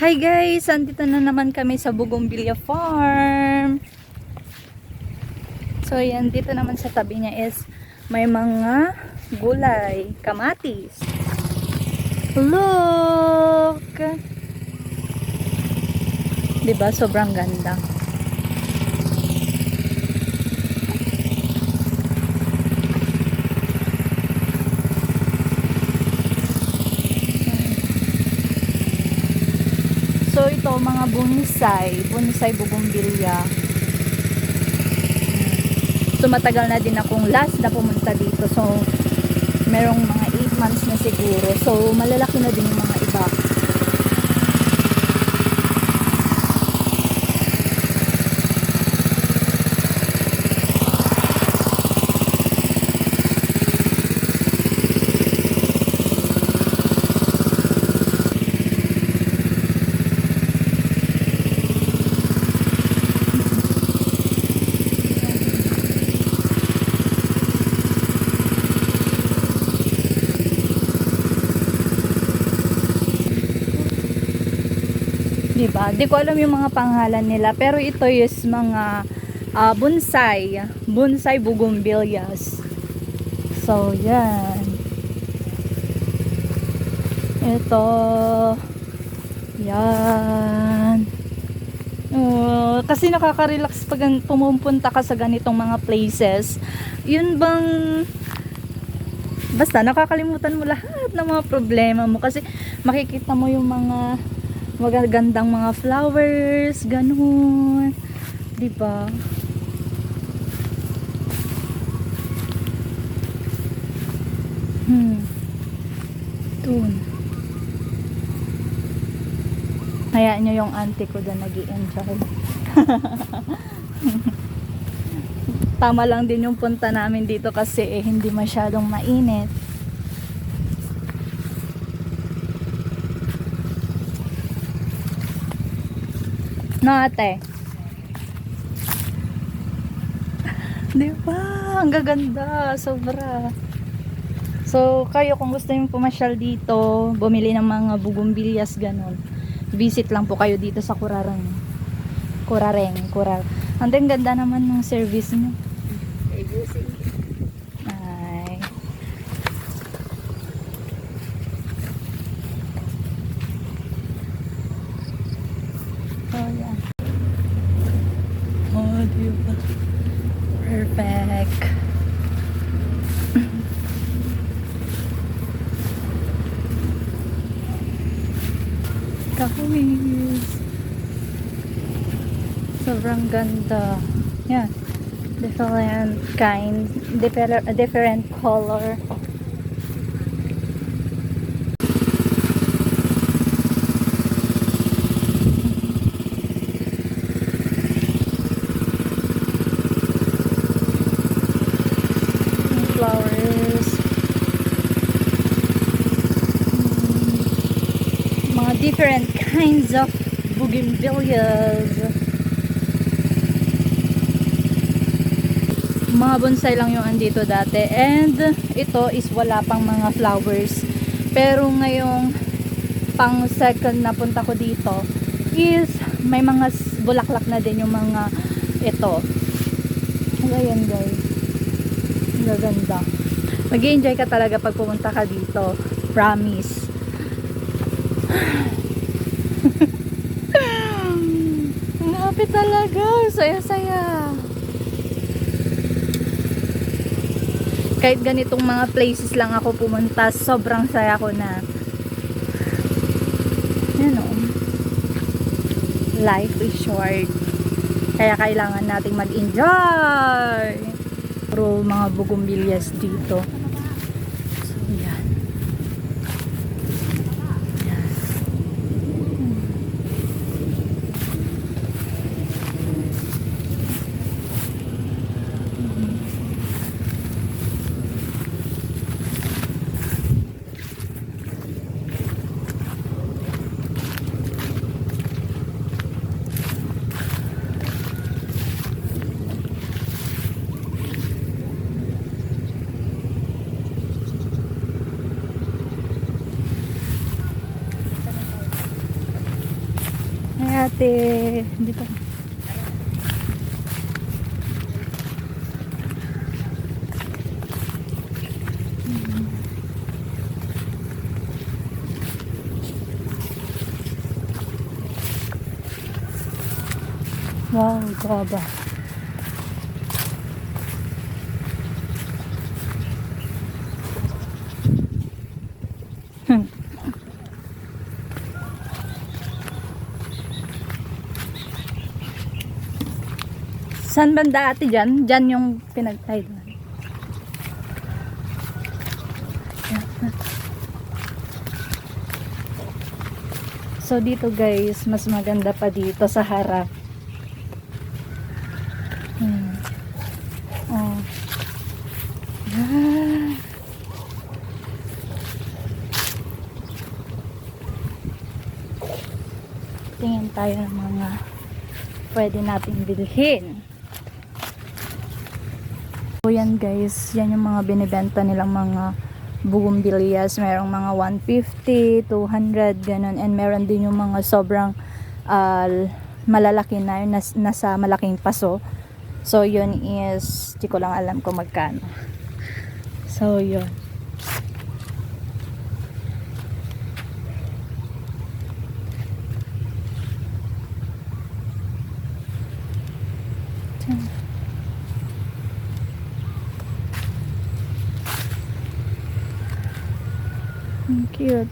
Hi guys! Andito na naman kami sa Bougainvillea Farm. So yan, dito naman sa tabi niya is may mga gulay, kamatis. Look! Diba? Sobrang ganda. So ito mga bonsai Bougainvillea. So matagal na din akong last na pumunta dito. So merong mga 8 months na siguro. So malalaki na din yung mga iba. Diba? Di ko alam yung mga pangalan nila, pero ito is mga bonsai bougainvilleas. So yan, ito yan. Kasi nakaka-relax pag pumupunta ka sa ganitong mga places. Yun bang basta nakakalimutan mo lahat ng mga problema mo kasi makikita mo yung mga magagandang mga flowers, ganun. Diba? Dun. Hayaan nyo yung auntie ko doon nag-i-enjoy. Tama lang din yung punta namin dito kasi hindi masyadong mainit. No, ate? Diba? Ang gaganda. Sobra. So, kayo kung gusto nyo pumasyal dito, bumili ng mga bougainvilleas, ganun. Visit lang po kayo dito sa Kurareng. Ang ganda naman ng service nyo. Ay. Oh, yeah. Oh, diba? Perfect. Kahawis. Sobrang ganda. Yan. Different kind. Different color. Flowers. Mga different kinds of bougainvilleas. Mga bonsai lang yung andito dati, and ito is wala pang mga flowers, pero ngayong pang second na punta ko dito is may mga bulaklak na din yung mga ito. Ayan guys, gaganda. Mag-i-enjoy ka talaga pag pumunta ka dito, promise. Ang happy talaga, saya-saya. Kahit ganitong mga places lang ako pumunta, sobrang saya ko na. Yan o. Life is short. Kaya kailangan nating mag-enjoy. Puro mga bougainvilleas dito. So, yan. ate. Dito. Wow, grabe. Saan banda ate dyan? Dyan yung pinagtay doon. So dito guys, mas maganda pa dito sa harap. Oh. Ah. Tingin tayo ng mga pwede nating bilhin. So yan guys, yan yung mga binibenta nilang mga bougainvilleas. Merong mga 150, 200, ganun. And meron din yung mga sobrang malalaki na, yung nasa malaking paso. So yun is, di ko lang alam kung magkano. So yun. Cute.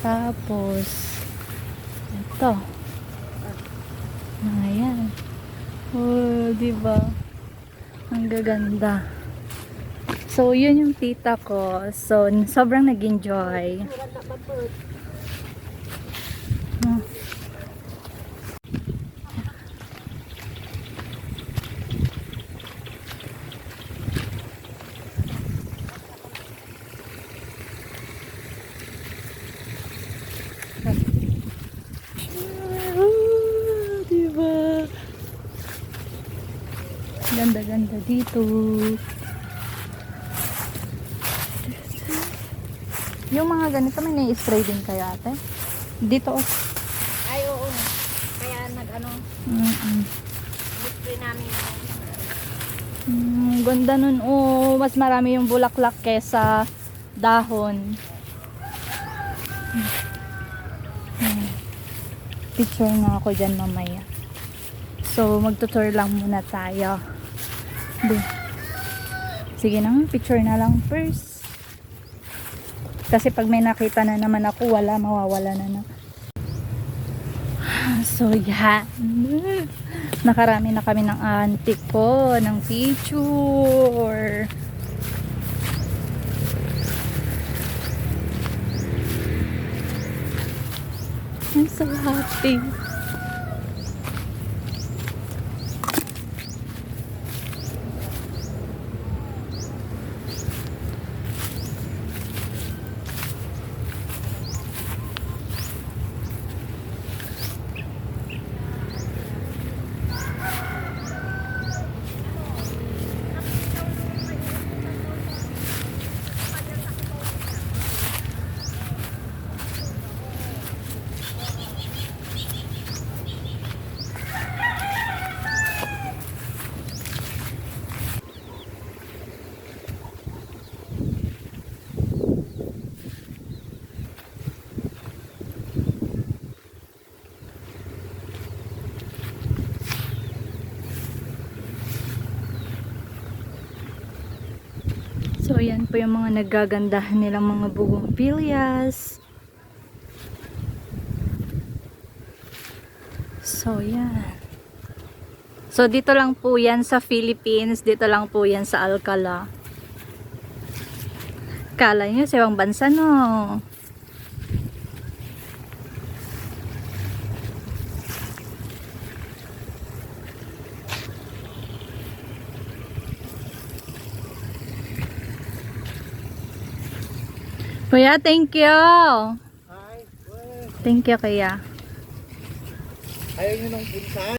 Tapos ito. Ayan. Oh, di ba? Ang gaganda. So, yun yung tita ko. So, sobrang nag-enjoy. Oh. Diba? Ganda-ganda dito. Yung mga ganito may na-spray din kayo ate? Dito oh. Ay, oo. Kaya nag-ano, spray namin. Ganda nun oh. Mas marami yung bulaklak kesa dahon. Picture nga ako dyan mamaya. So, magtutour lang muna tayo. Sige na, picture na lang first. Kasi pag may nakita na naman ako, mawawala na na. So, yan. Nakarami na kami ng auntie ko, ng picture. I'm so happy. So, yan po yung mga nagagandahan nilang mga bougainvilleas. So, yan. So, dito lang po yan sa Philippines. Dito lang po yan sa Alcala. Kala nyo sa ibang bansa, no? Kuya, thank you. Ay, well, Thank you, kuya. ayaw nyo nung punsahan.